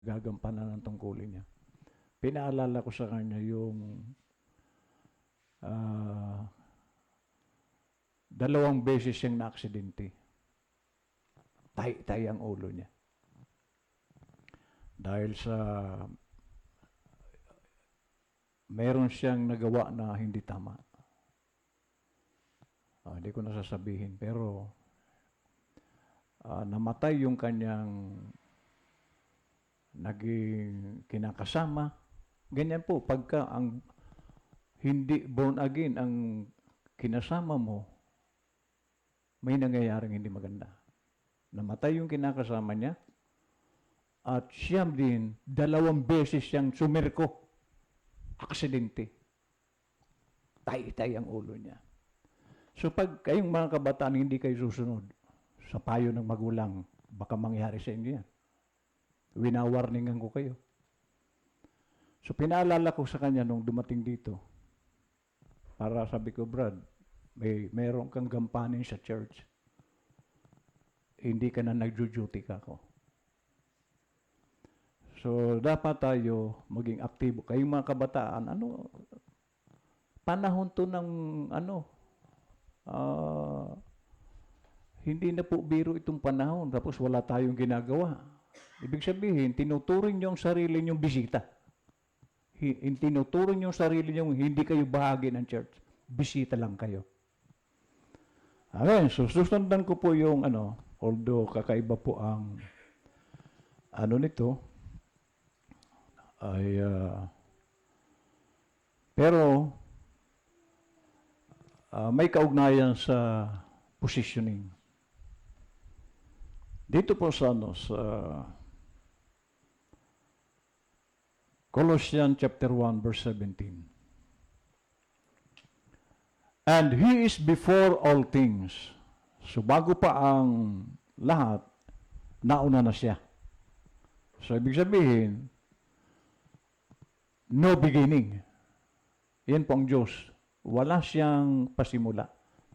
gagampanan ng tungkulin niya. Pinaalala ko sa kanya yung ah, 2 beses siyang na-aksidente. Tay ang ulo niya. Dahil sa meron siyang nagawa na hindi tama. Hindi ko nasasabihin, pero namatay yung kanyang naging kinakasama. Ganyan po, pagka ang hindi born again ang kinasama mo, may nangyayaring hindi maganda. Namatay yung kinakasama niya, at siya din, 2 beses siyang sumirko. Aksidente. Tay ang ulo niya. So pag kayong mga kabataan hindi kayo susunod sa payo ng magulang, baka mangyari sa inyo yan. Winawarningan ko kayo. So pinaalala ko sa kanya nung dumating dito, para sabi ko, Brad, meron kang gampanin sa church. Hindi ka na nagjo-duty ka ko. So dapat tayo maging aktibo. Kayong mga kabataan, panahon to ng hindi na po biro itong panahon, tapos wala tayong ginagawa. Ibig sabihin, tinuturing niyo ang sarili niyong bisita. Tinuturing niyo ang sarili niyong hindi kayo bahagi ng church. Bisita lang kayo. Amen. So, susundan ko po yung although kakaiba po ang nito, ay, pero, may kaugnayan sa positioning. Dito po sa Colossians chapter 1 verse 17. And He is before all things. So bago pa ang lahat, nauna na siya. So ibig sabihin, no beginning. Yan po ang Diyos. Wala siyang pasimula.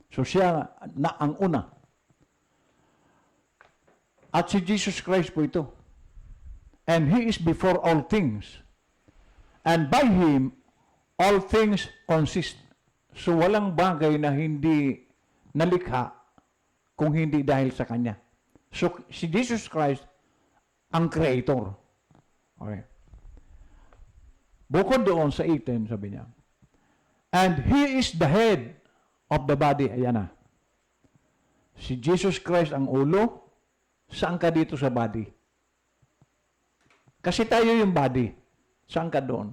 So siya na ang una. At si Jesus Christ po ito. And He is before all things. And by Him, all things consist. So walang bagay na hindi nalikha kung hindi dahil sa Kanya. So si Jesus Christ, ang Creator. Okay. Bukod doon sa 18, sabi niya, and He is the head of the body. Ayan na. Si Jesus Christ ang ulo. Saan ka dito sa body? Kasi tayo yung body. Saan ka doon?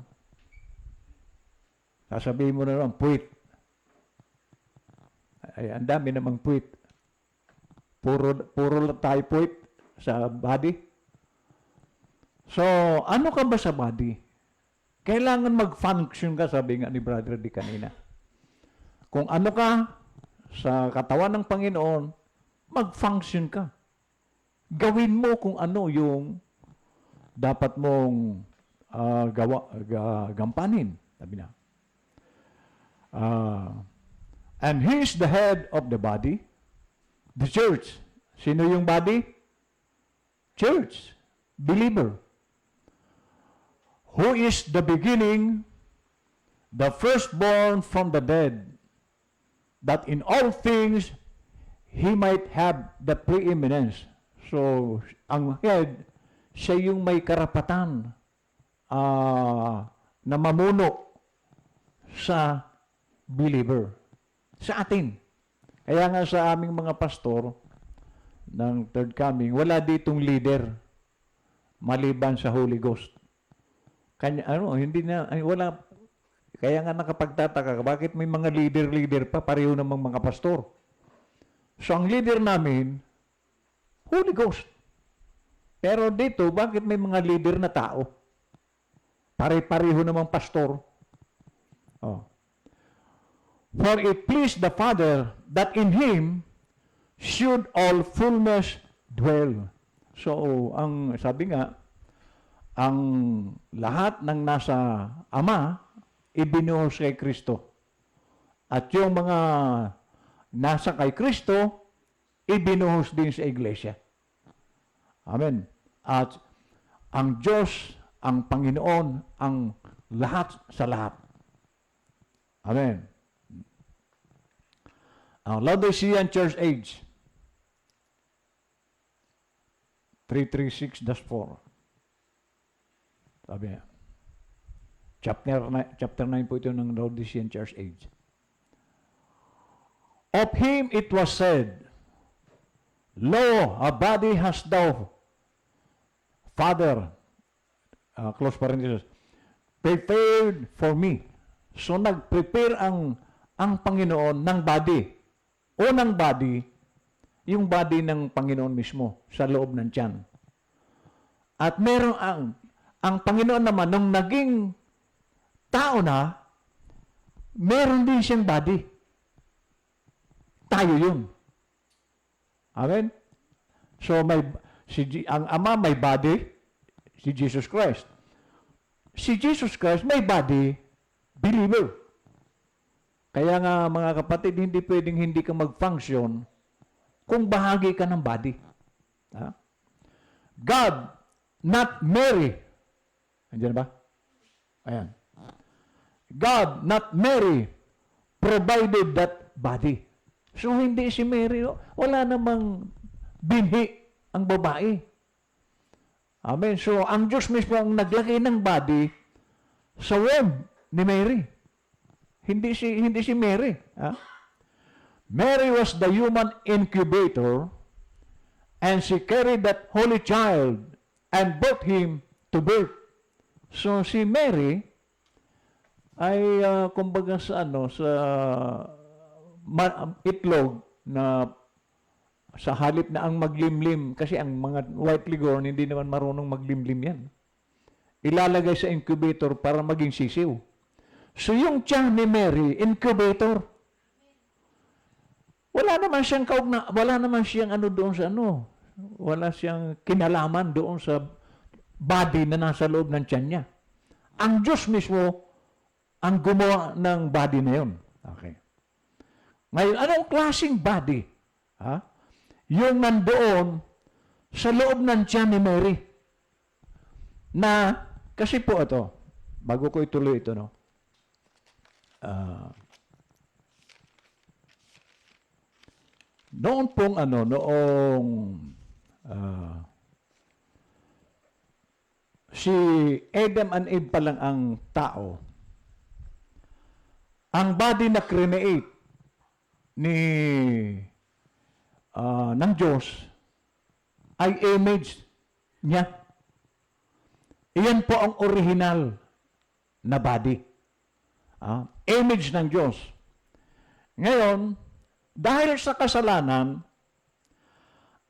Sasabihin mo na naman, puwit. Ay, ang dami namang puwit. Puro tayo puwit sa body. So, ano ka ba sa body? Kailangan mag-function ka, sabi nga ni Brother Di kanina. Kung ano ka sa katawan ng Panginoon, mag-function ka. Gawin mo kung ano yung dapat mong gampanin. Sabi na. And He is the head of the body, the church. Sino yung body? Church. Believer. Who is the beginning, the firstborn from the dead, that in all things He might have the preeminence. So, ang head, siya yung may karapatan na mamuno sa believer. Sa atin. Kaya nga sa aming mga pastor ng Third Coming, wala ditong leader maliban sa Holy Ghost. Kanya, hindi na, wala. Kaya nga nakapagtataka, bakit may mga leader pa, pareho namang mga pastor. So, ang leader namin, Holy Ghost. Pero dito, bakit may mga leader na tao? Pare-pareho namang pastor. Oh. For it pleased the Father that in Him should all fullness dwell. So, ang sabi nga, ang lahat ng nasa Ama, ibinuhos kay Kristo. At yung mga nasa kay Kristo, ibinuhos din sa iglesia. Amen. At ang Diyos, ang Panginoon, ang lahat sa lahat. Amen. Ang Laodicean Church Age, 336-4. Sabi niya. Chapter 9 po ito ng Laodicean Church Age. Of him it was said, Lo, a body hast thou, Father, close parenthesis, prepared for me. So nag-prepare ang Panginoon ng body. Unang body, yung body ng Panginoon mismo sa loob ng tiyan. At meron ang Panginoon naman, nung naging tao na, meron din siyang body. Tayo yun. Amen? So, ang Ama may body, si Jesus Christ. Si Jesus Christ may body, believer. Kaya nga, mga kapatid, hindi pwedeng hindi ka mag-function kung bahagi ka ng body. Ha? God, not Mary. Andiyan ba? Ayan. God, not Mary, provided that body. So, hindi si Mary, wala namang binhi ang babae. Amen. So, ang Diyos mismo ang naglagay ng body sa womb ni Mary. Hindi si Mary. Ha? Mary was the human incubator and she carried that holy child and brought him to birth. So, si Mary ay kumbaga sa itlog na sa halip na ang maglimlim, kasi ang mga white leghorn hindi naman marunong maglimlim yan. Ilalagay sa incubator para maging sisiw. So yung tiyan ni Mary, incubator. Wala naman siyang wala naman siyang doon sa wala siyang kinalaman doon sa body na nasa loob ng tiyan niya. Ang Diyos mismo ang gumawa ng body na yun. Okay. Ngayon, anong klaseng body? Ha? Yung nandoon sa loob ng tiyan ni Mary. Na, kasi po ito, bago ko ituloy ito, noon pong si Adam and Eve pa lang ang tao, ang body na create ng Diyos ay image niya. Iyan po ang original na body. Image ng Diyos. Ngayon, dahil sa kasalanan,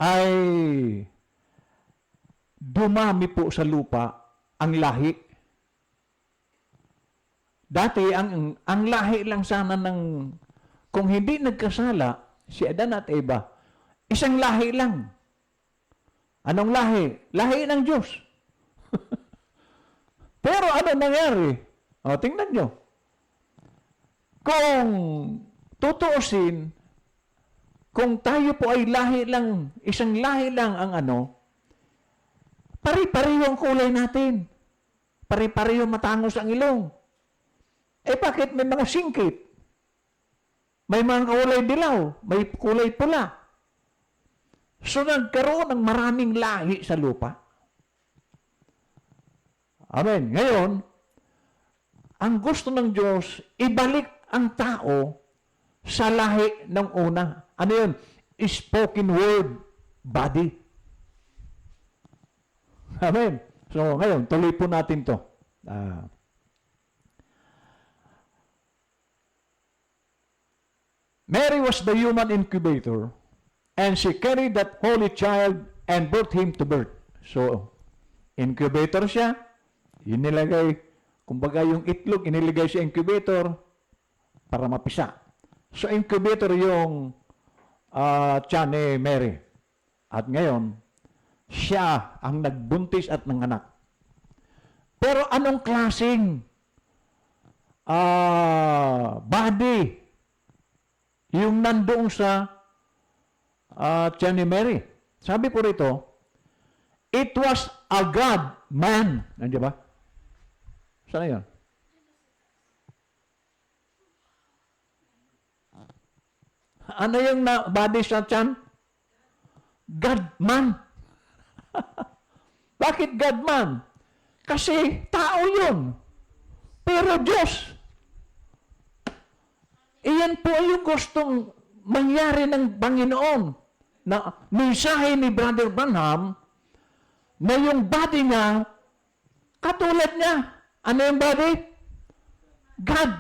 ay dumami po sa lupa ang lahi. Dati, ang lahi lang sana kung hindi nagkasala, si Adan at Eva, isang lahi lang. Anong lahi? Lahi ng Diyos. Pero ano nangyari? Tingnan nyo. Kung tutuusin, kung tayo po ay lahi lang, isang lahi lang ang pari-pariho ang kulay natin. Pari-pariho matangos ang ilong. Bakit may mga singkit? May mga kulay dilaw, may kulay pula. So nagkaroon ng maraming lahi sa lupa. Amen. Ngayon, ang gusto ng Diyos, ibalik ang tao sa lahi ng una. Ano yun? Spoken word body. Amen. So, ngayon, tuloy po natin to. Mary was the human incubator and she carried that holy child and brought him to birth. So, incubator siya, inilagay, kumbaga yung itlog, inilagay sa incubator para mapisa. So, incubator yung tiyan ni Mary. At ngayon, siya ang nagbuntis at nanganak. Pero anong klaseng body yung nandoon sa tiyan ni Mary? Sabi po rito, it was a God-man. Nandiyan ba? Saan yun? Ano yung body sa tiyan? God-man. Bakit God-man? Kasi tao yun. Pero Diyos. Iyan po yung gustong mangyari ng Panginoon. Na mensahe ni Brother Branham na yung body niya, katulad niya. Ano yung body? God,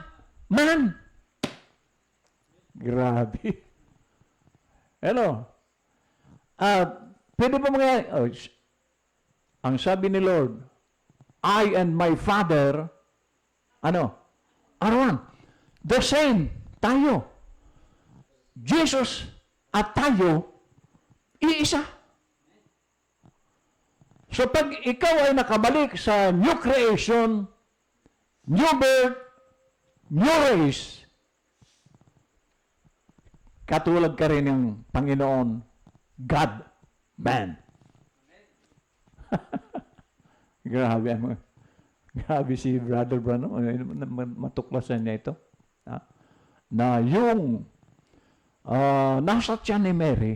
man. Grabe. Hello. Pwede ba mga, ang sabi ni Lord, I and my Father, are one. The same, tayo. Jesus at tayo, iisa. So pag ikaw ay nakabalik sa new creation, new birth, new race, katulad ka rin ng Panginoon, God, man. Grabe. Grabe si Brother Branham. Matuklasan niya ito. Na yung nasa tiyan ni Mary,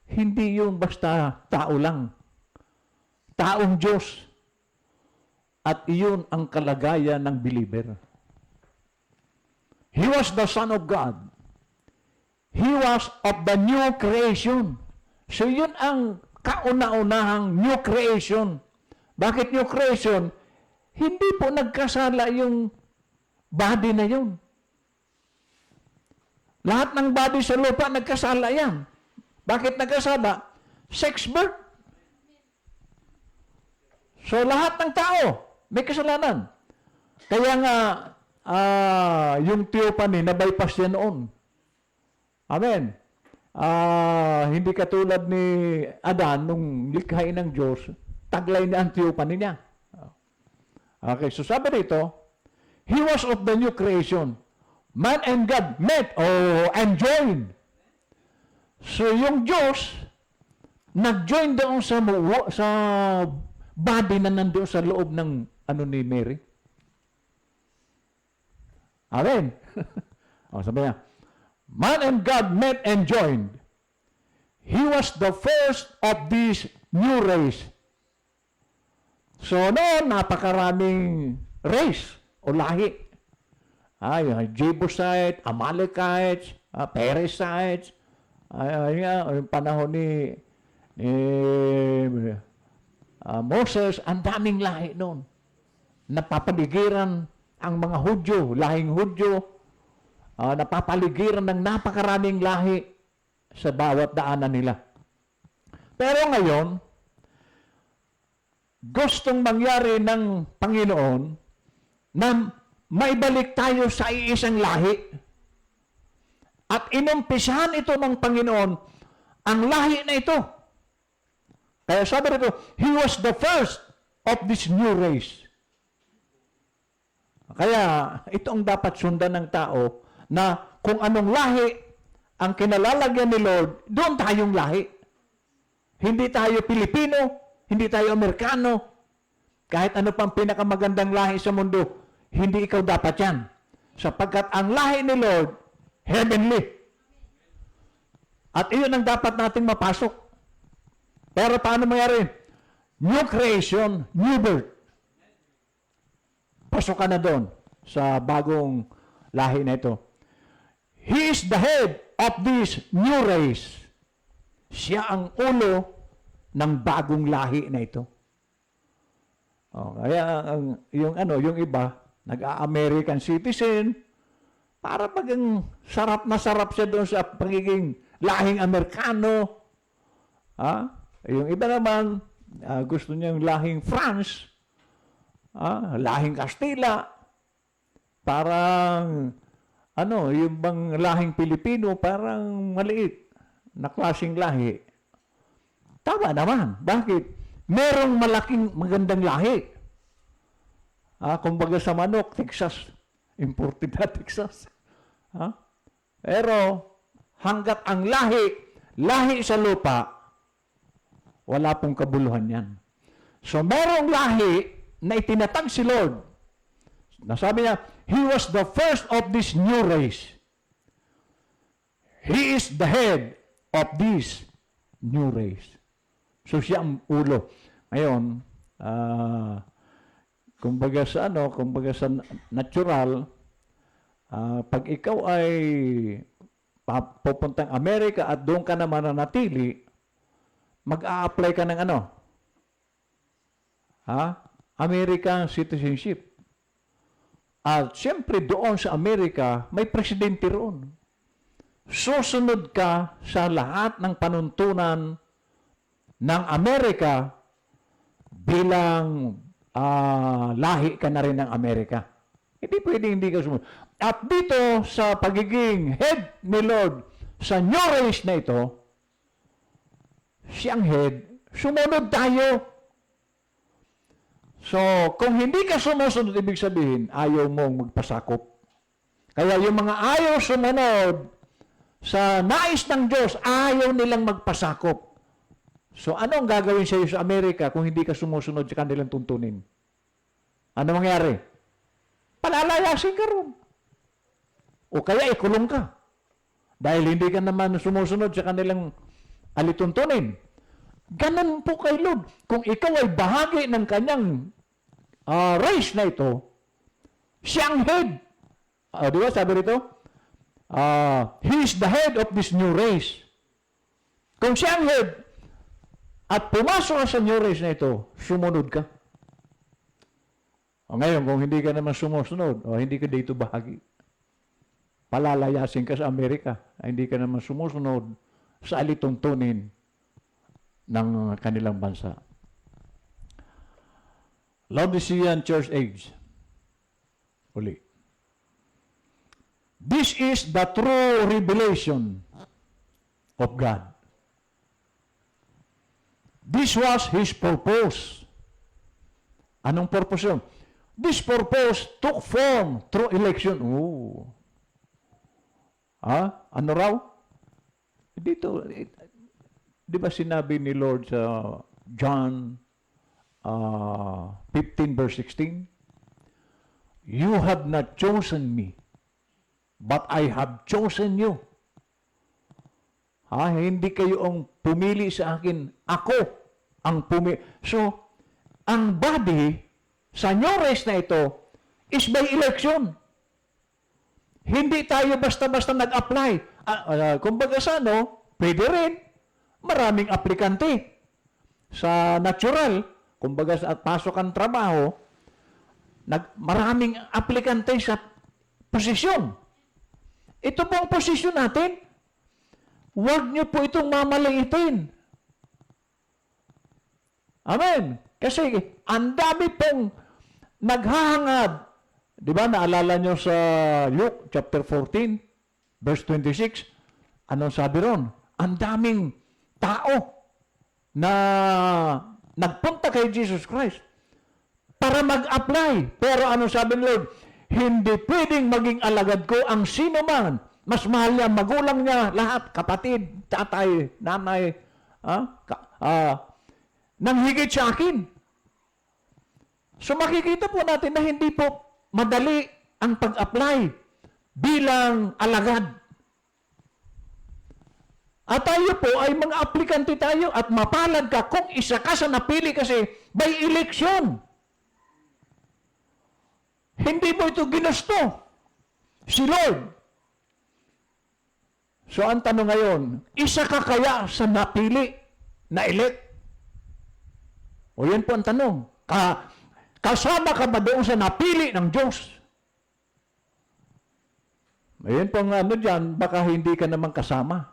hindi yung basta tao lang. Taong Diyos. At iyon ang kalagayan ng believer. He was the Son of God. He was of the new creation. So yun ang kauna-unahang new creation. Bakit new creation? Hindi po nagkasala yung body na yun. Lahat ng body sa lupa nagkasala yan. Bakit nagkasala? Sex birth. So lahat ng tao may kasalanan. Kaya nga yung theophany na-bypass yan noon. Amen. Hindi katulad ni Adan nung likhain ng Diyos, taglay niya ang theophany niya. Okay, so sabi rito, he was of the new creation. Man and God met and joined. So yung Diyos, nag-join doon sa body na nandoon sa loob ng ni Mary. Amen. Sabi niya, man and God met and joined. He was the first of this new race. So noon, napakaraming race o lahi. Jebusite, Amalekites, Perizzites, yung panahon ni Moses, ang daming lahi noon. Napapaligiran ang mga Hudyo, lahing Hudyo, napapaligiran ng napakaraming lahi sa bawat daanan nila. Pero ngayon, gustong mangyari ng Panginoon na maibalik tayo sa iisang lahi. At inumpisahan ito ng Panginoon ang lahi na ito. Kaya sabi rito, he was the first of this new race. Kaya ito ang dapat sundan ng tao na kung anong lahi ang kinalalagyan ni Lord, doon tayong lahi. Hindi tayo Pilipino, hindi tayo Amerikano, kahit ano pang pinakamagandang lahi sa mundo, hindi ikaw dapat yan. Sapagkat ang lahi ni Lord, heavenly. At iyon ang dapat nating mapasok. Pero paano mangyari? New creation, new birth. Pasok ka na doon sa bagong lahi na ito. He is the head of this new race. Siya ang ulo ng bagong lahi na ito. Kaya yung iba, nag-American citizen, para paging sarap na sarap siya doon sa pagiging lahing Amerikano. Yung iba naman, gusto niya yung lahing France, lahing Kastila, parang yung bang lahing Pilipino, parang maliit na klaseng lahi. Tama naman. Bakit? Merong malaking magandang lahi. Kumbaga sa manok, Texas. Imported na Texas. Pero hanggat ang lahi sa lupa, wala pong kabuluhan yan. So, merong lahi na itinatag si Lord. Nasabi niya, He was the first of this new race. He is the head of this new race. So, siya ang ulo. Ngayon, kumbaga sa natural, pag ikaw ay pupuntang Amerika at doon ka naman nanatili, mag-a-apply ka ng American citizenship. At siyempre doon sa Amerika, may presidente roon. Susunod ka sa lahat ng panuntunan ng Amerika bilang lahi ka na rin ng Amerika. Hindi pwedeng hindi ka sumunod. At dito sa pagiging head ni Lord sa new race na ito, siyang head, sumunod tayo. So, kung hindi ka sumusunod, ibig sabihin, ayaw mong magpasakop. Kaya yung mga ayaw sumunod sa nais ng Diyos, ayaw nilang magpasakop. So, ano ang gagawin sa iyo sa Amerika kung hindi ka sumusunod sa kanilang tuntunin? Ano mangyari? Palalayasin ka ron. O kaya ikulong ka. Dahil hindi ka naman sumusunod sa kanilang alituntunin. Ganun po kay Lord. Kung ikaw ay bahagi ng kanyang race na ito, siyang head. Di ba sabi rito? He is the head of this new race. Kung siyang head, at pumasok ka sa new race na ito, sumunod ka. O ngayon, kung hindi ka naman sumusunod, o hindi ka dito bahagi, palalayasin ka sa Amerika, hindi ka naman sumusunod sa alituntunin ng kanilang bansa. Laodicean Church Age. Uli. This is the true revelation of God. This was His purpose. Anong purpose yun? This purpose took form through election. Ano raw? Dito, di ba sinabi ni Lord sa John 15 verse 16? You have not chosen me, but I have chosen you. Hindi kayo ang pumili sa akin. Ako ang pumili. So, ang body sa new race na ito is by election. Hindi tayo basta-basta nag-apply. Kumbaga pwede rin. Maraming aplikante. Sa natural, kumbaga sa pasok ang trabaho, maraming aplikante sa posisyon. Ito po ang posisyon natin. Huwag niyo po itong mamaliitin. Amen. Kasi ang dami pong naghahangad. Di ba, naalala niyo sa Luke chapter 14, verse 26, anong sabi ron? Ang daming tao na nagpunta kay Jesus Christ para mag-apply. Pero anong sabi ni Lord? Hindi pwedeng maging alagad ko ang sino man. Mas mahal niya, magulang niya, lahat, kapatid, tatay, nanay, nang higit sa akin. So makikita po natin na hindi po madali ang pag-apply bilang alagad. At tayo po ay mga aplikante tayo at mapalad ka kung isa ka sa napili kasi by election. Hindi mo ito ginusto. Si Lord. So ang tanong ngayon, isa ka kaya sa napili na elect? O yan po ang tanong. Kasama ka ba doon sa napili ng Diyos? Ayan po ang dyan, baka hindi ka naman kasama.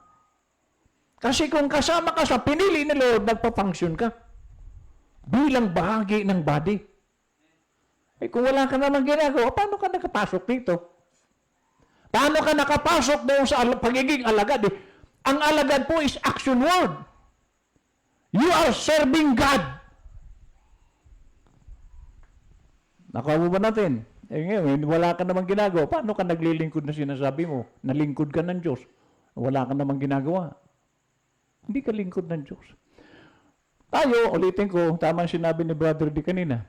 Kasi kung kasama ka sa pinili ni Lord, nagpa-function ka. Bilang bahagi ng body. Kung wala ka naman ginagawa, paano ka nakapasok dito? Paano ka nakapasok doon sa pagiging alagad? Ang alagad po is action word. You are serving God. Nakuha mo ba natin? Ngayon, wala ka namang ginagawa. Paano ka naglilingkod na sinasabi mo? Nalingkod ka ng Diyos. Wala ka namang ginagawa. Hindi ka lingkod ng Diyos. Tayo, ulitin ko, tama ang sinabi ni Brother D kanina.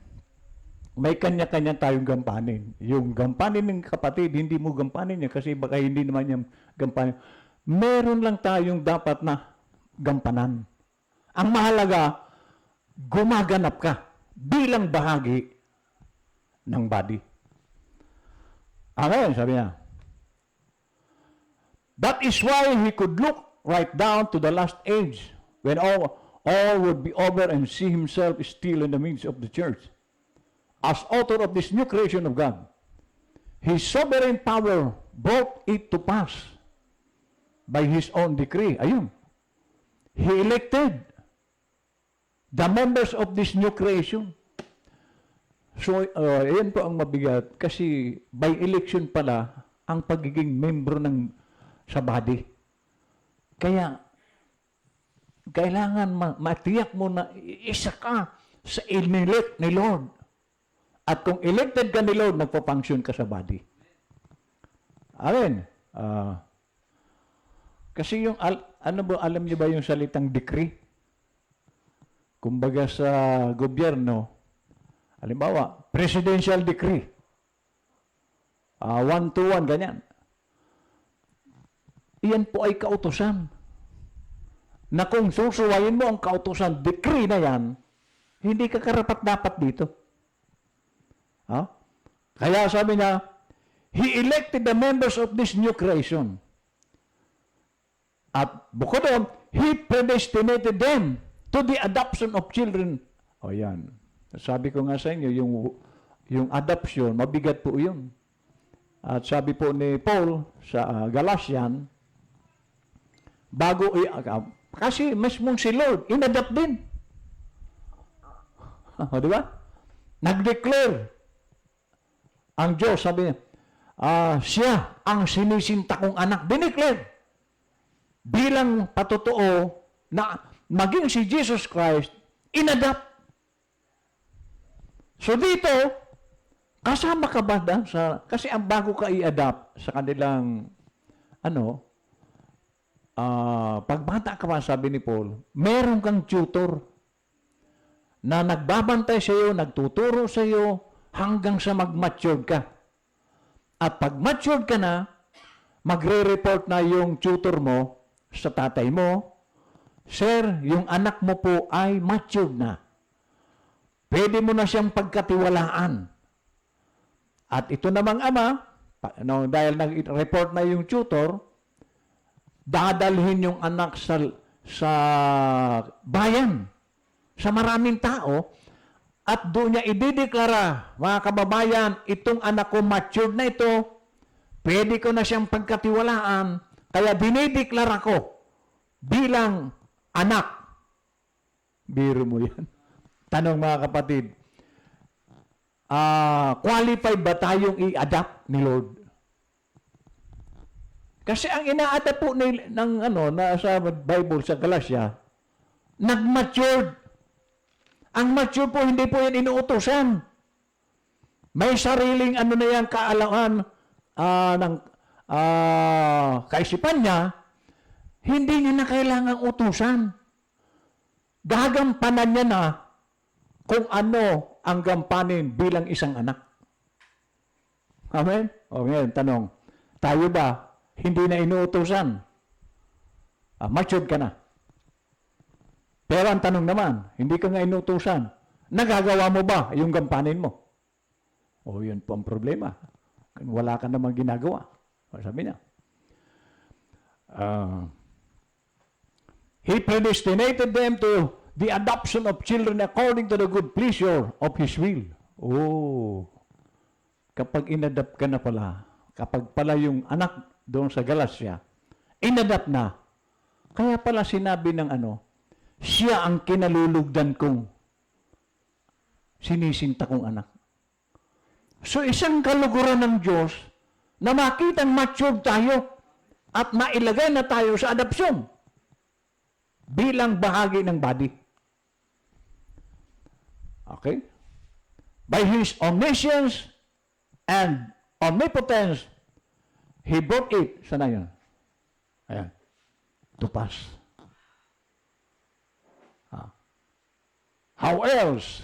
May kanya-kanya tayong gampanin. Yung gampanin ng kapatid, hindi mo gampanin niya kasi baka hindi naman niya gampanin. Meron lang tayong dapat na gampanan. Ang mahalaga, gumaganap ka bilang bahagi ng body. Amen, sabi niya. That is why he could look right down to the last age when all would be over and see himself still in the midst of the church. As author of this new creation of God, his sovereign power brought it to pass by his own decree. Ayun. He elected the members of this new creation. So, yan po ang mabigat kasi by election pala ang pagiging membro sa body. Kaya, kailangan matiyak mo na isa ka sa inelect ni Lord. At kung elected ka ni Lord, nagpa-function ka sa body. Amen. Kasi yung, alam niyo ba yung salitang decree? Kumbaga sa gobyerno, halimbawa, presidential decree. 1-1, ganyan. Iyan po ay kautusan. Na kung susuwayin mo ang kautusan, decree na yan, hindi ka karapat-dapat dito. Kaya sabi niya, he elected the members of this new creation. At bukod doon, he predestinated them to the adoption of children. O yan. Sabi ko nga sa inyo, yung adoption, mabigat po yun. At sabi po ni Paul sa Galatian, kasi mismong si Lord, inadopt din. Di ba? Nag-declare ang Diyos, sabi niya, siya ang sinisinta kong anak. Dineclare. Bilang patotoo na maging si Jesus Christ, inadopt. So dito, kasama ka ba kasi ang bago ka i-adapt sa kanilang, pagbata ka pa, sabi ni Paul, meron kang tutor na nagbabantay sa iyo, nagtuturo sa iyo, hanggang sa mag-matured ka. At pag matured ka na, magre-report na yung tutor mo sa tatay mo, Sir, yung anak mo po ay matured na. Pwede mo na siyang pagkatiwalaan. At ito namang ama, dahil nag-report na yung tutor, dadalhin yung anak sa bayan, sa maraming tao, at doon niya idideklara, mga kababayan, itong anak ko matured na ito, pwede ko na siyang pagkatiwalaan, kaya dinideklara ko bilang anak. Biro mo yan. Tanong mga kapatid, qualified ba tayong i-adapt ni Lord? Kasi ang ina-adapt po sa Bible sa Galatia, nag-matured. Ang mature po, hindi po yan inuutosan. May sariling na yan kaalaman ng kaisipan niya, hindi niya na kailangang utusan. Gagampanan niya na kung ano ang gampanin bilang isang anak. Amen? O ngayon, tanong, tayo ba hindi na inuutosan? Matured ka na. Pero ang tanong naman, hindi ka nga inutusan. Nagagawa mo ba yung gampanin mo? O yun po ang problema. Wala ka namang ginagawa. Sabi niya. He predestinated them to the adoption of children according to the good pleasure of His will. Oh, kapag inadapt ka na pala, kapag pala yung anak doon sa Galatia, inadapt na. Kaya pala sinabi ng siya ang kinalulugdan kong sinisinta kong anak. So isang kaluguran ng Diyos na makitang matured tayo at mailagay na tayo sa adopsyon bilang bahagi ng body. Okay? By His omniscience and omnipotence, He brought it. Sana yun? Ayan. To pass. How else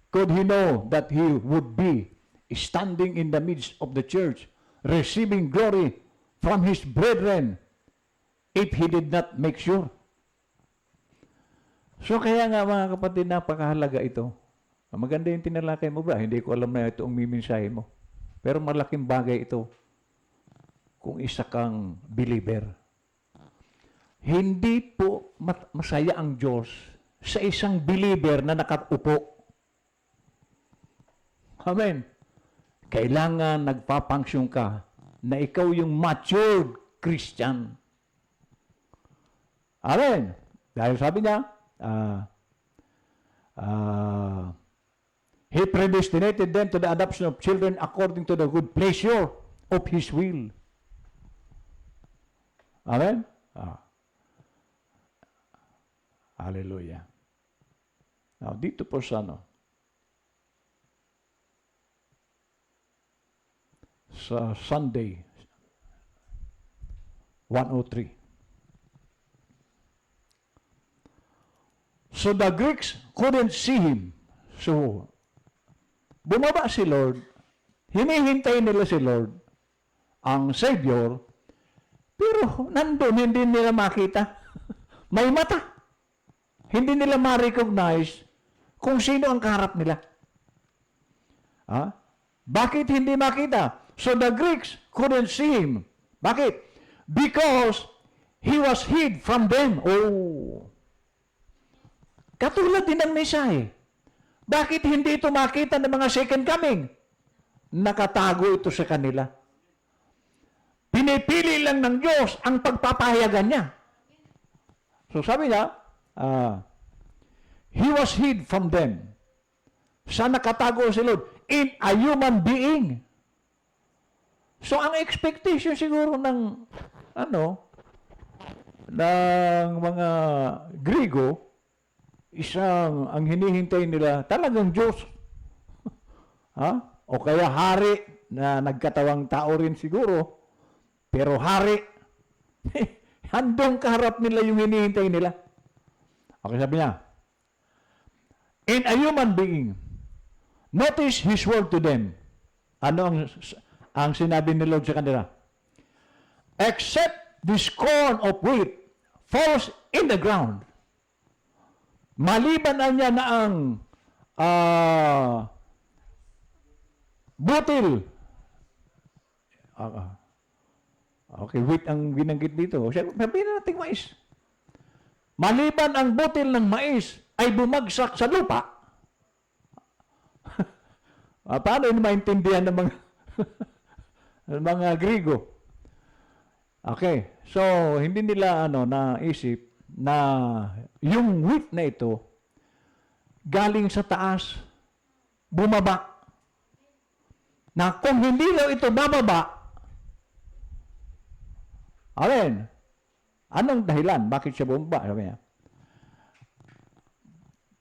could he know that he would be standing in the midst of the church, receiving glory from his brethren, if he did not make sure? So kaya nga mga kapatid, napakahalaga ito. Maganda yung tinalakay mo ba? Hindi ko alam na ito ang mimensahe mo. Pero malaking bagay ito kung isa kang believer. Hindi po masaya ang Diyos sa isang believer na nakaupo. Amen. Kailangan nagpapangsyon ka na ikaw yung matured Christian. Amen. Dahil sabi niya, He predestinated them to the adoption of children according to the good pleasure of His will. Amen? Hallelujah. Now, dito po sa sa Sunday 103. So the Greeks couldn't see him. So, bumaba si Lord, hinihintay nila si Lord, ang Savior, pero nandun, hindi nila makita. May mata. Hindi nila ma-recognize kung sino ang kaharap nila. Bakit hindi makita? So the Greeks couldn't see him. Bakit? Because he was hid from them. Oh. Katulad din ng mensahe. Bakit hindi ito makita ng mga second coming? Nakatago ito sa kanila. Pinipili lang ng Diyos ang pagpapahayagan niya. So sabi niya, he was hid from them. Saan nakatago si Lord? In a human being. So ang expectation siguro ng ng mga Grigo, ang hinihintay nila talagang Diyos. O kaya hari na nagkatawang tao rin siguro. Pero hari, handong kaharap nila yung hinihintay nila. Okay, sabi niya, in a human being, notice His word to them. Ano ang sinabi ni Lord sa kanila? Except the corn of wheat falls in the ground. Maliban na niya na ang butil. Okay, wheat ang binanggit dito. Sabihin na natin mais. Maliban ang butil ng mais ay bumagsak sa lupa. Paano yun maintindihan ng mga ng mga Grigo? Okay, so hindi nila naisip na yung wheat na ito galing sa taas, bumaba. Na kung hindi daw ito bababa, amen, anong dahilan? Bakit siya bumaba? Sabi niya.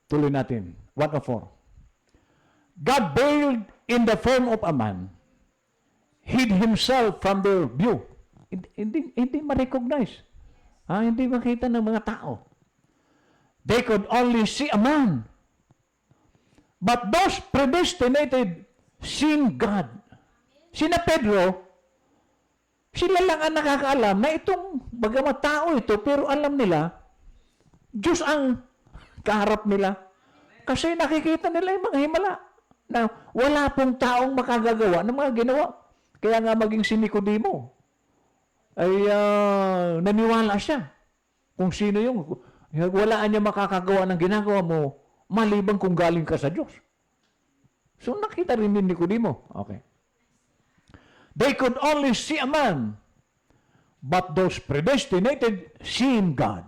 Tuloy natin. 104. God veiled in the form of a man, hid himself from their view. Hindi ma-recognize. Hindi makita ng mga tao. They could only see a man. But those predestinated seen God. Sina Pedro, sila lang ang nakakaalam na itong bagamat tao ito, pero alam nila, Diyos ang kaharap nila. Kasi nakikita nila yung mga himala na wala pong taong makagagawa ng mga ginawa. Kaya nga maging si Nicodemo ay naniwala siya kung sino yung wala niya makakagawa ng ginagawa mo maliban kung galing ka sa Diyos. So nakita rin ni Nicodemo. Okay. They could only see a man, but those predestinated seen God.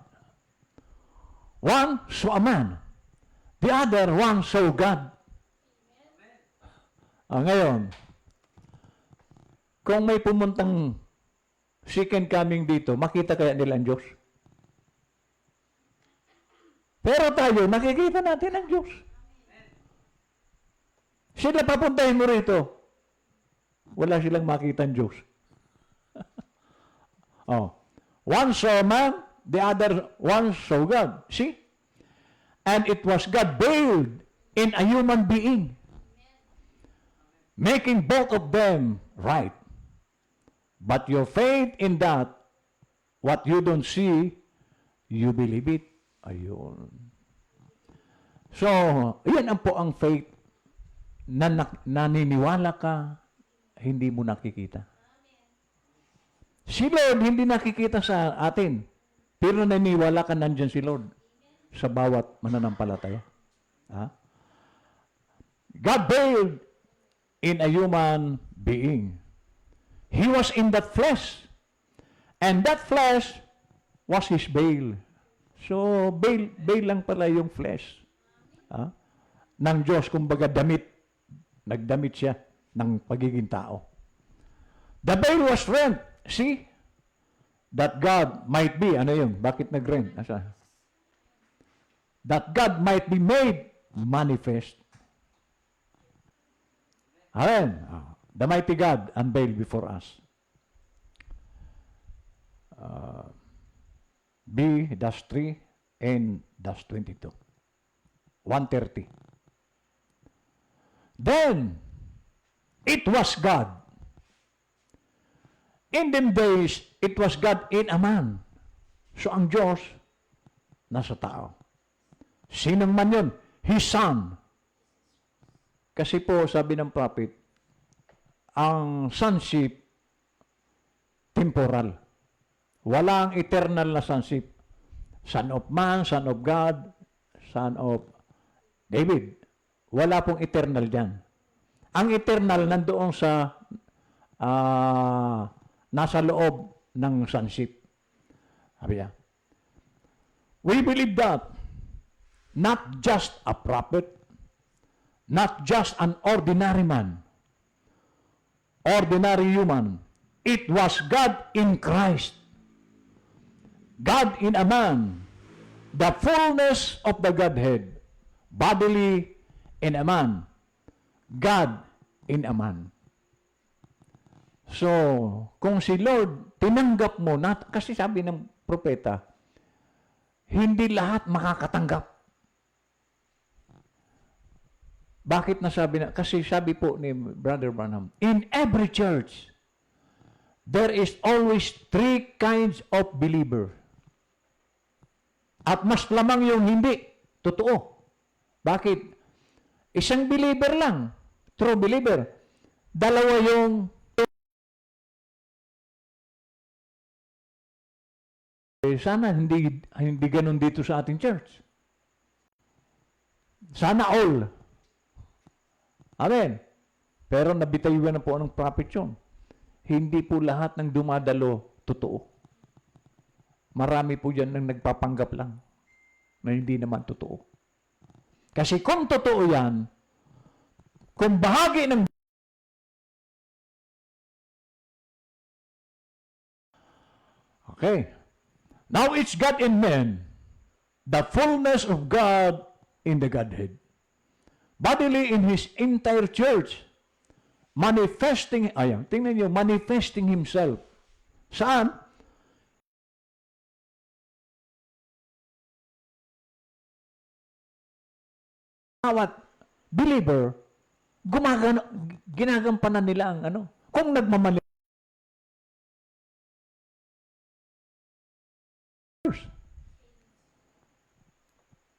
One saw a man, the other one saw God. Ngayon, kung may pumuntang second coming dito, makita kaya nila ang Diyos? Pero tayo, nakikita natin ang Diyos. Sila papuntahin mo rito. Wala silang makita ang Diyos. One saw man, the other one saw God. See? and it was God veiled in a human being, making both of them right. But your faith in that, what you don't see, you believe it. Ayun. So, yan ang po ang faith na naniniwala ka, hindi mo nakikita. Si Lord hindi nakikita sa atin, pero naniniwala ka nandyan si Lord sa bawat mananampalataya. Ha? God veiled in a human being. He was in that flesh. And that flesh was His veil. So, veil lang pala yung flesh. Ng Diyos, kumbaga damit. Nagdamit siya ng pagiging tao. The veil was rent. See? That God might be, ano yun? Bakit nag-rent? That God might be made manifest. Amen. The mighty God unveiled before us. B-3 and -22. 130. Then, it was God. In them days, it was God in a man. So, ang Diyos, nasa tao. Sinong man yun? His Son. Kasi po, sabi ng prophet, ang sonship, temporal. Walang eternal na sonship. Son of man, Son of God, Son of David. Wala pong eternal dyan. Ang eternal nandoon sa nasa loob ng sonship. Sabi niya, we believe that not just a prophet, not just an ordinary man, ordinary human, it was God in Christ. God in a man, the fullness of the Godhead, bodily in a man, God in a man. So, kung si Lord, tinanggap mo, kasi sabi ng propeta, hindi lahat makakatanggap. Bakit nasabi na? Kasi sabi po ni Brother Branham, in every church, there is always 3 kinds of believer. At mas lamang yung hindi. Totoo. Bakit? Isang believer lang. True believer. Dalawa yung sana hindi ganun dito sa ating church. Sana all. Amen. Pero nabitayuan na po ng prophet yun. Hindi po lahat ng dumadalo totoo. Marami po dyan nang nagpapanggap lang na hindi naman totoo. Kasi kung totoo yan, kung bahagi ng okay. Now it's God in man, the fullness of God in the Godhead. Bodily in His entire church, manifesting, tingnan niyo, manifesting Himself. Saan? Bawat believer, ginagampanan nila ang kung nagmamali.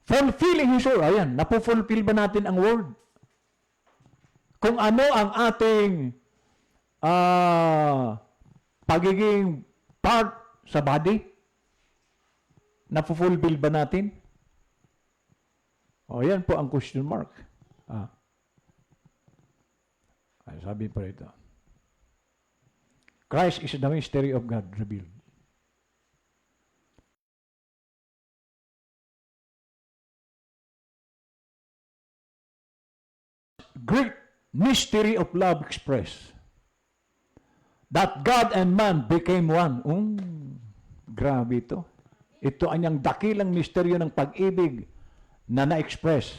Fulfilling His word. Ayan, napufulfill ba natin ang word? Kung ano ang ating pagiging part sa body, napufulfill ba natin? O, yan po ang question mark. Ay, sabi pa rito. Christ is the mystery of God revealed. Great mystery of love expressed. That God and man became one. Grabe ito. Ito ang dakilang misteryo ng pag-ibig na na-express.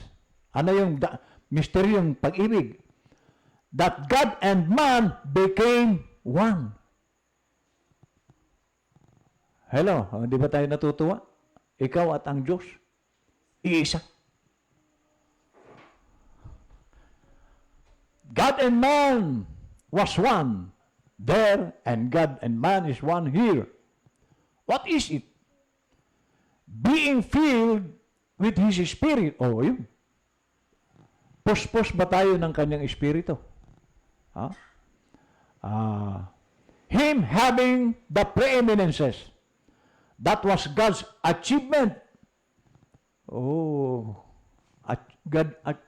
Ano yung misteryong pag-ibig? That God and man became one. Hello, di ba tayo natutuwa? Ikaw at ang Diyos, iisa. God and man was one there, and God and man is one here. What is it? Being filled with His Spirit. Oh, yun. Puspos ba tayo ng kanyang Espiritu? Ha? Him having the preeminences. That was God's achievement. Oh,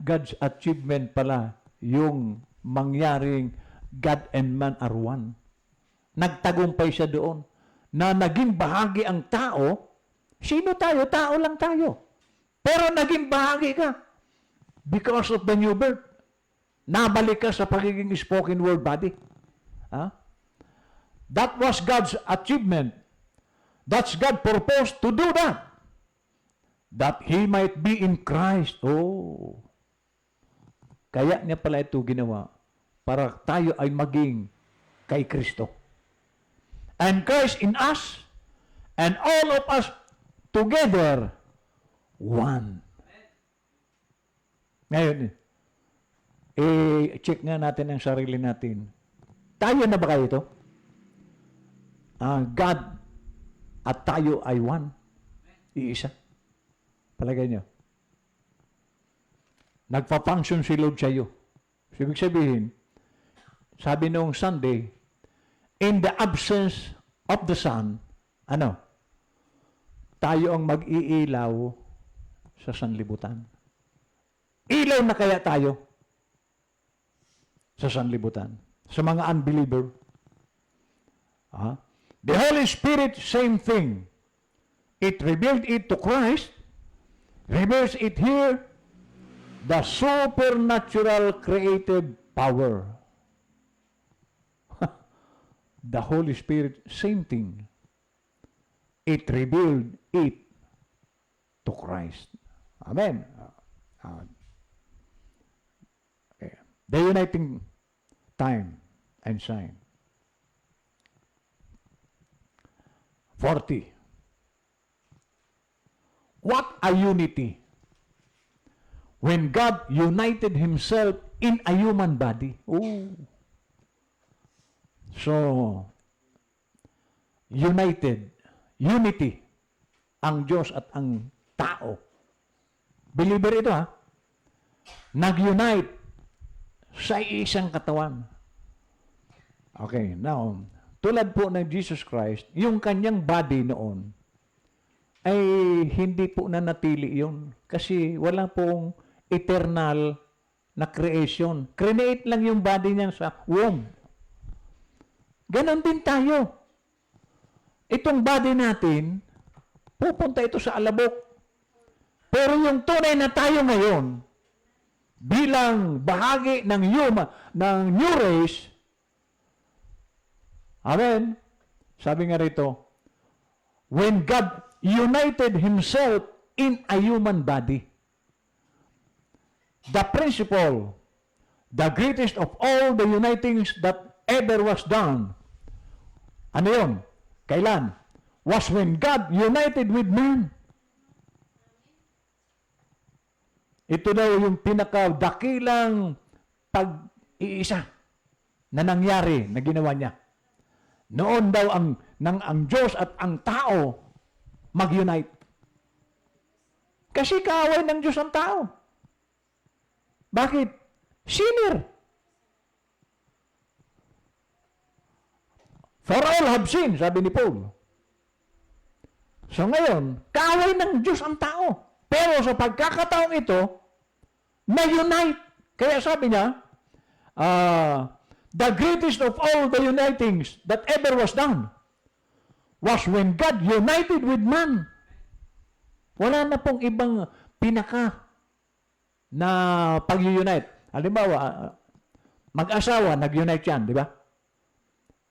God's achievement pala yung mangyaring God and man are one. Nagtagumpay siya doon na naging bahagi ang tao. Sino tayo? Tao lang tayo. Pero naging bahagi ka because of the new birth. Nabalik ka sa pagiging spoken word body. That was God's achievement. That's God's purpose to do that. That He might be in Christ. Oh. Kaya niya pala ito ginawa para tayo ay maging kay Kristo. And Christ in us, and all of us together, one. Ngayon, check nga natin ang sarili natin. Tayo na ba kayo ito? God at tayo ay one. Iisa. Palagay niyo. Nagpa-function si Lord sa iyo. Ibig sabihin, sabi noong Sunday, in the absence of the sun, tayo ang mag-iilaw sa sanlibutan. Ilaw na kaya tayo sa sanlibutan? Sa mga unbeliever. The Holy Spirit, same thing. It revealed it to Christ, reveals it here, the supernatural creative power. The Holy Spirit, same thing. It revealed it to Christ. Amen. Okay. The uniting time and sign. 40. What a unity! When God united Himself in a human body. Oh. So, united, unity, ang Diyos at ang tao. Believer ito nag-unite sa isang katawan. Okay, now, tulad po ng Jesus Christ, yung kanyang body noon, ay hindi po nanatili yun. Kasi wala pong eternal na creation. Create lang yung body niya sa womb. Ganon din tayo. Itong body natin, pupunta ito sa alabok. Pero yung tunay na tayo ngayon, bilang bahagi ng new race, amen, sabi nga rito, when God united Himself in a human body, the principle, the greatest of all the unitings that ever was done, ano yun? Kailan? Was when God united with man. Ito daw yung pinakadakilang pag-iisa na nangyari, na ginawa niya. Noon daw ang Diyos at ang tao mag-unite. Kasi kaaway ng Diyos ang tao. Bakit? Sinner. For all have sinned, sabi ni Paul. So ngayon, kaaway ng Diyos ang tao. Pero sa pagkakataong ito, na-unite. Kaya sabi niya, the greatest of all the unitings that ever was done was when God united with man. Wala na pong ibang pinaka na pag-unite. Halimbawa, mag-asawa, nag-unite yan, di ba?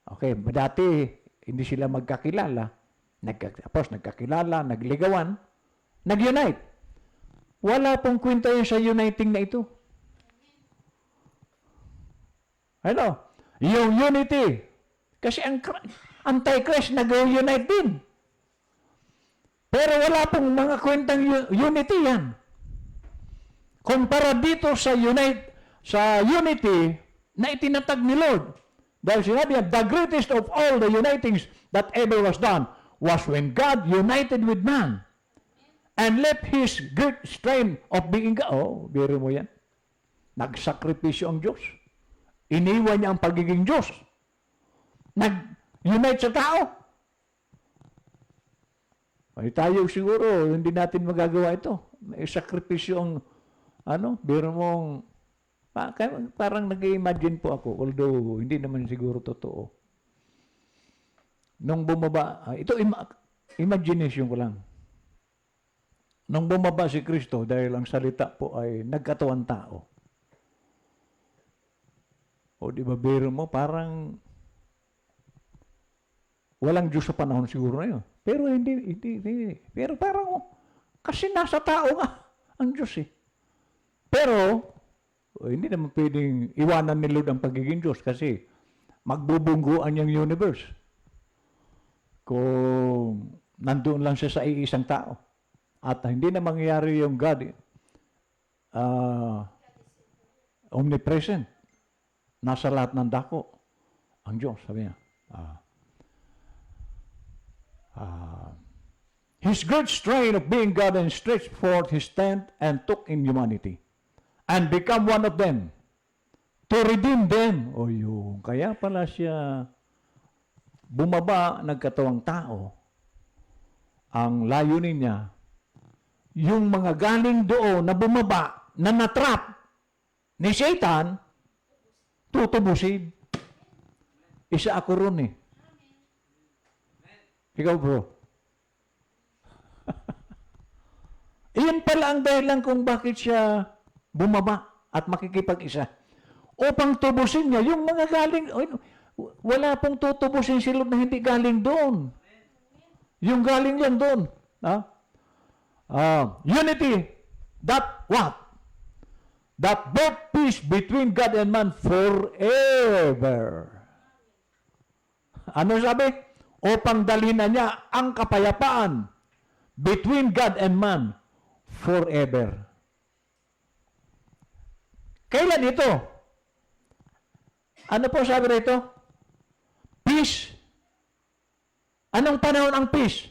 Okay, dati hindi sila magkakilala. Tapos nagkakilala, nagligawan, nag-unite. Wala pong kwenta yun sa uniting na ito. Ano? Yung unity. Kasi ang Antichrist nag-unite din. Pero wala pong mga kwentang unity yan. Kumpara dito sa unity, na itinatag ni Lord. Dahil sinabi niya, the greatest of all the unitings that ever was done was when God united with man and left His great strain of being God. Oh, biro mo yan. Nagsakripisyo ang Diyos. Iniwan niya ang pagiging Diyos. Nag-unite sa tao. Ay tayo siguro, hindi natin magagawa ito. May sakripisyo ang, biro mong, parang nag-imagine po ako, although hindi naman siguro totoo. Nung bumaba, ito imagination ko lang. Nung bumaba si Kristo, dahil ang salita po ay nagkatawan tao. O di ba, biro mo, parang walang Diyos sa panahon siguro na yun. Pero hindi. Pero parang, kasi nasa tao nga ang Diyos eh. Pero, hindi naman pwedeng iwanan ni Lord ang pagiging Diyos kasi magbubungguan yung universe kung nandoon lang siya sa iisang tao. At hindi na mangyayari yung God omnipresent. Nasa lahat ng dako. Ang Diyos, sabi niya. His great strain of being God and stretched forth His tent and took in humanity and become one of them to redeem them. O yung, kaya pala siya bumaba, nagkatawang tao. Ang layunin niya, yung mga galing doon na bumaba, na natrap ni Satan, tutubusin. Isa ako ron eh. Ikaw bro. Iyan pala ang dahilan kung bakit siya bumaba at makikipag-isa. Upang tubusin niya yung mga galing, wala pong tutubusin si Lord na hindi galing doon. Yung galing lang doon. Unity, that what? That brought peace between God and man forever. Ano sabi? Upang dalhin na niya ang kapayapaan between God and man forever. Kailan ito? Ano po sabi rito? Peace. Anong panahon ang peace?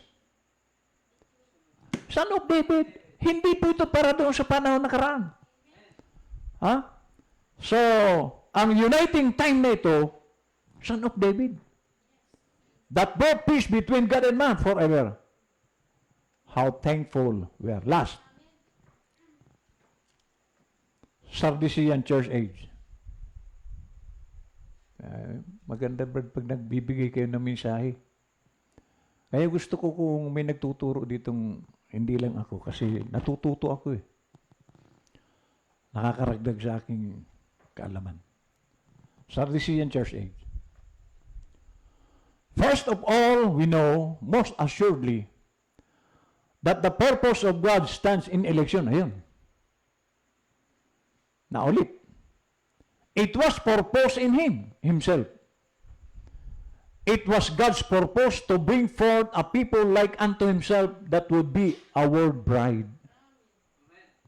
Son of David. Hindi po ito para doon sa panahon nakaraan. So, ang uniting time na ito, Son of David. That brought peace between God and man forever. How thankful we are. Last. Sardisian Church Age. Maganda ba pag nagbibigay kayo ng mensahe? Kaya gusto ko kung may nagtuturo ditong, hindi lang ako, kasi natututo ako eh. Nakakaragdag sa aking kaalaman. Sardisian Church Age. First of all, we know, most assuredly, that the purpose of God stands in election. Ayun. Naulit. It was purpose in Himself. It was God's purpose to bring forth a people like unto Himself that would be our bride.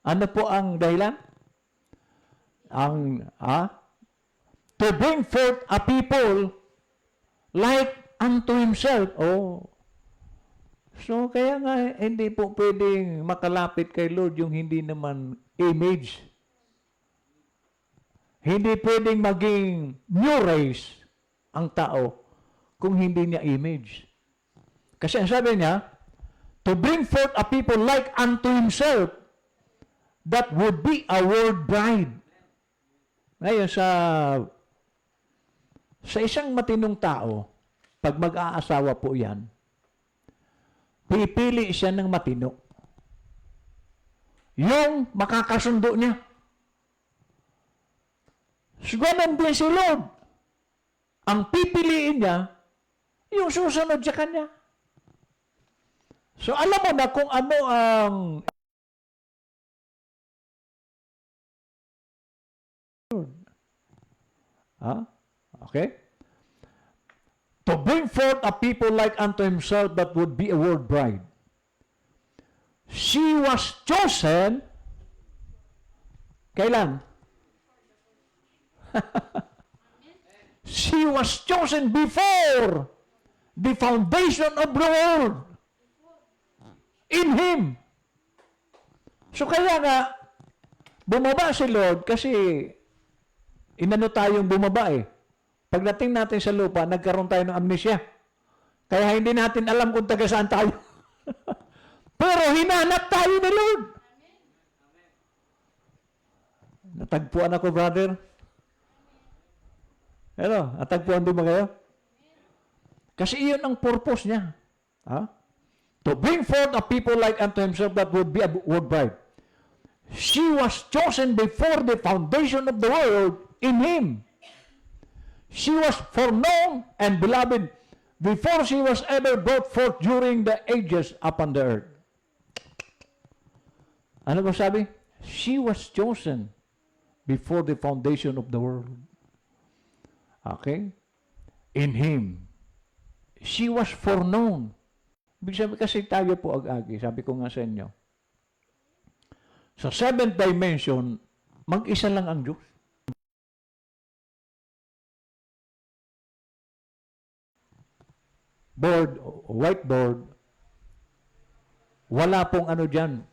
Ano po ang dahilan? To bring forth a people like unto Himself. Oh. So, kaya nga, hindi po pwedeng makalapit kay Lord yung hindi naman image. Hindi pwedeng maging new race ang tao kung hindi niya image. Kasi ang sabi niya, to bring forth a people like unto Himself that would be our bride. Ngayon, sa isang matinong tao, pag mag-aasawa po yan, pipili siya ng matino. Yung makakasundo niya. So, ganun din si Lord. Ang pipiliin niya, yung susunod sa kanya. So, alam mo na kung ano ang okay? To bring forth a people like unto Himself that would be a world bride. She was chosen, kailan? she was chosen before the foundation of the world. In Him. So kaya nga, bumaba si Lord kasi inano tayong bumaba eh. Pagdating natin sa lupa, nagkaroon tayo ng amnesia. Kaya hindi natin alam kung taga saan tayo. Pero hinanap tayo ni Lord. Natagpuan ako, brother. Ano? Natagpuan din ba kayo? Kasi iyon ang purpose niya. Ha? To bring forth a people like unto himself that would be a word bride. She was chosen before the foundation of the world in Him. She was foreknown and beloved before she was ever brought forth during the ages upon the earth. Ano ba sabi? She was chosen before the foundation of the world. Okay? In Him. She was foreknown. Ibig sabihin kasi tayo po ag-agi. Sabi ko nga sa inyo. Sa seventh dimension, mag-isa lang ang Diyos. Board, whiteboard, wala pong ano dyan,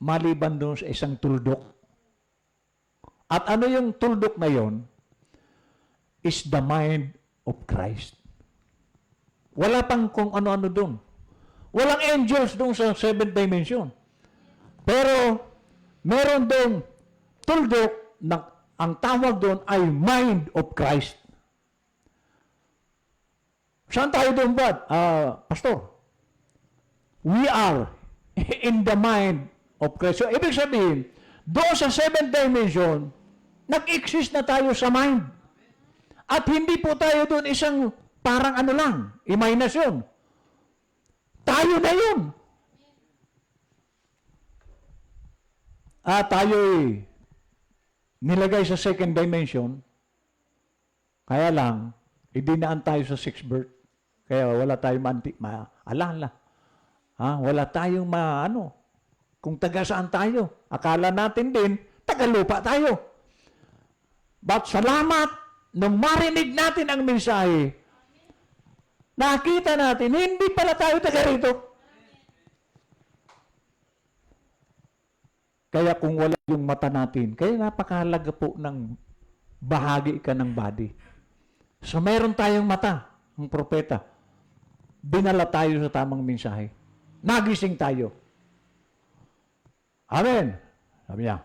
maliban doon sa isang tuldok. At ano yung tuldok na yon? Is the mind of Christ. Wala pang kung ano-ano doon. Walang angels doon sa seventh dimension. Pero, meron doon tuldok na ang tawag doon ay mind of Christ. Saan tayo doon ba? Pastor, we are in the mind of Christ. So, ibig sabihin, doon sa seventh dimension, nag-exist na tayo sa mind. At hindi po tayo doon isang parang ano lang, imahinasyon. Tayo na yun. Tayo'y nilagay sa second dimension, kaya lang, idinaan tayo sa sixth birth. Kaya wala tayong maalala. Wala tayong kung taga saan tayo. Akala natin din, taga lupa tayo. But salamat, nung marinig natin ang mensahe, nakita natin, hindi pala tayo taga rito. Kaya kung wala yung mata natin, kaya napakahalaga po ng bahagi ka ng body. So mayroon tayong mata, ang propeta. Dinala tayo sa tamang mensahe. Nagising tayo. Amen. Sabi niya,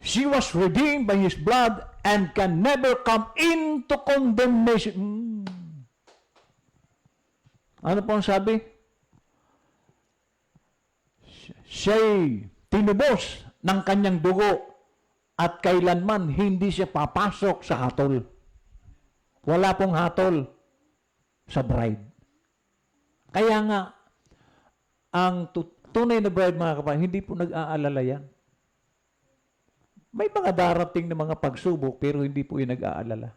she was redeemed by His blood and can never come into condemnation. Ano po ang sabi? Siya'y tinubos ng kanyang dugo at kailanman hindi siya papasok sa hatol. Wala pong hatol sa bride. Kaya nga, ang tunay na bride, mga kapatid, hindi po nag-aalala yan. May mga darating na mga pagsubok, pero hindi po yung nag-aalala.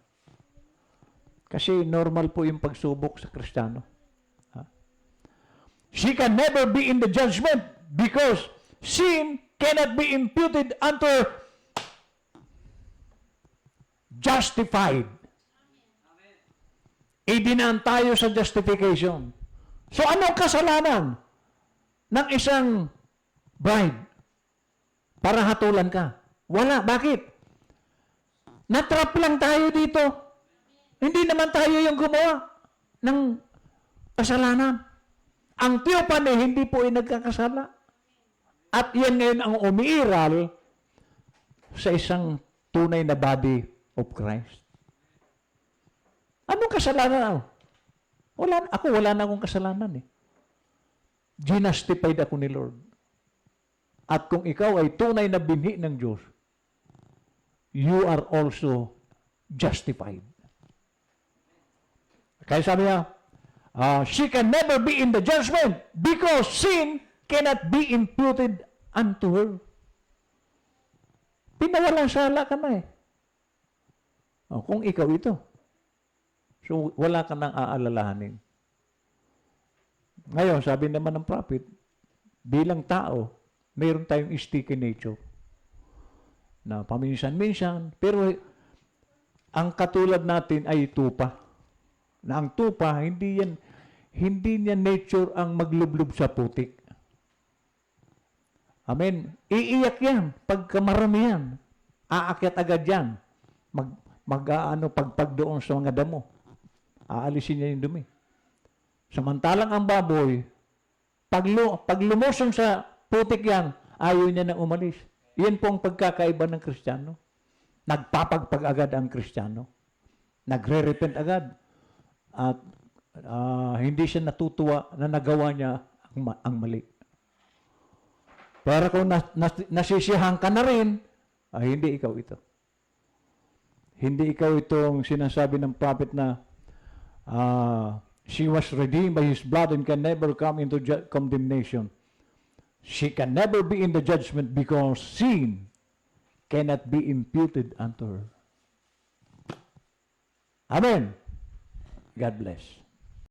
Kasi normal po yung pagsubok sa Kristiyano. She can never be in the judgment because sin cannot be imputed unto her. Justified. Idinaan tayo sa justification. So, anong kasalanan ng isang bride para hatulan ka? Wala. Bakit? Natrap lang tayo dito. Hindi naman tayo yung gumawa ng kasalanan. Ang tiyopane, hindi po ay nagkakasala. At yan ngayon ang umiiral sa isang tunay na body of Christ. Anong kasalanan? Wala na akong kasalanan eh. Ginastified ako ni Lord. At kung ikaw ay tunay na binhi ng Diyos, you are also justified. Kaya sabi niya, she can never be in the judgment because sin cannot be imputed unto her. Pinawalang sala ka na eh. Kung ikaw ito. So, wala ka nang aalalahanin. Ngayon, sabi naman ng prophet, bilang tao, mayroon tayong sticky nature na paminsan-minsan, pero Ang katulad natin ay tupa. Na ang tupa, hindi niya nature ang maglublob sa putik. Amen. Iiyak yan pagka marami yan. Aakyat agad yan. Pagpag doon sa mga damo. Aalisin niya yung dumi. Samantalang ang baboy, pag lumusong sa putik yan, ayaw niya na umalis. Yan po ang pagkakaiba ng Kristiyano. Nagpapagpag agad ang Kristiyano. Nagre-repent agad. At hindi siya natutuwa na nagawa niya ang mali. Pero kung nasisiyahan ka na rin, hindi ikaw ito. Hindi ikaw itong sinasabi ng prophet na she was redeemed by His blood and can never come into condemnation. She can never be in the judgment because sin cannot be imputed unto her. Amen. God bless.